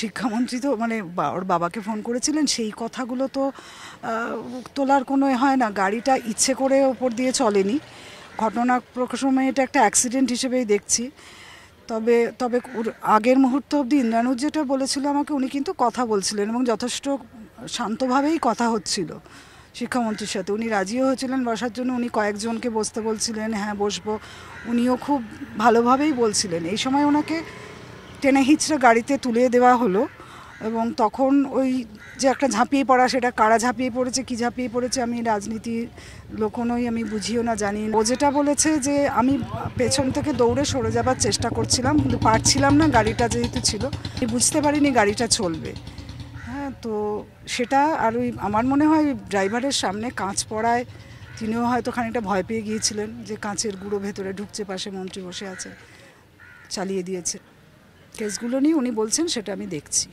শিক্ষামন্ত্রী তো মানে ওর বাবাকে ফোন করেছিলেন, সেই কথাগুলো তো তোলার কোনো হয় না। গাড়িটা ইচ্ছে করে ওপর দিয়ে চলেনি, ঘটনাক্রমে এটা একটা অ্যাক্সিডেন্ট হিসেবেই দেখছি। তবে তবে ওর আগের মুহূর্ত অবধি ইন্দ্রানুজ যেটা বলেছিল আমাকে, উনি কিন্তু কথা বলছিলেন এবং যথেষ্ট শান্তভাবেই কথা হচ্ছিল শিক্ষামন্ত্রীর সাথে। উনি রাজিও হয়েছিলেন বসার জন্য, উনি কয়েকজনকে বসতে বলছিলেন, হ্যাঁ বসবো, উনিও খুব ভালোভাবেই বলছিলেন। এই সময় ওনাকে টেনে হিচড়ে গাড়িতে তুলে দেওয়া হলো এবং তখন ওই যে একটা ঝাঁপিয়ে পড়া, সেটা কারা ঝাঁপিয়ে পড়েছে, কী ঝাঁপিয়ে পড়েছে আমি রাজনীতি লোক নই, আমি বুঝিও না, জানি না। ও যেটা বলেছে যে আমি পেছন থেকে দৌড়ে সরে যাবার চেষ্টা করছিলাম কিন্তু পারছিলাম না, গাড়িটা যেহেতু ছিল আমি বুঝতে পারিনি গাড়িটা চলবে। হ্যাঁ, তো সেটা আর ওই আমার মনে হয় ড্রাইভারের সামনে কাঁচ পড়ায় তিনিও হয়তো খানিকটা ভয় পেয়ে গিয়েছিলেন যে কাঁচের গুঁড়ো ভেতরে ঢুকছে, পাশে মন্ত্রী বসে আছে, চালিয়ে দিয়েছে। কেসগুলো নিয়ে উনি বলছেন সেটা আমি দেখছি।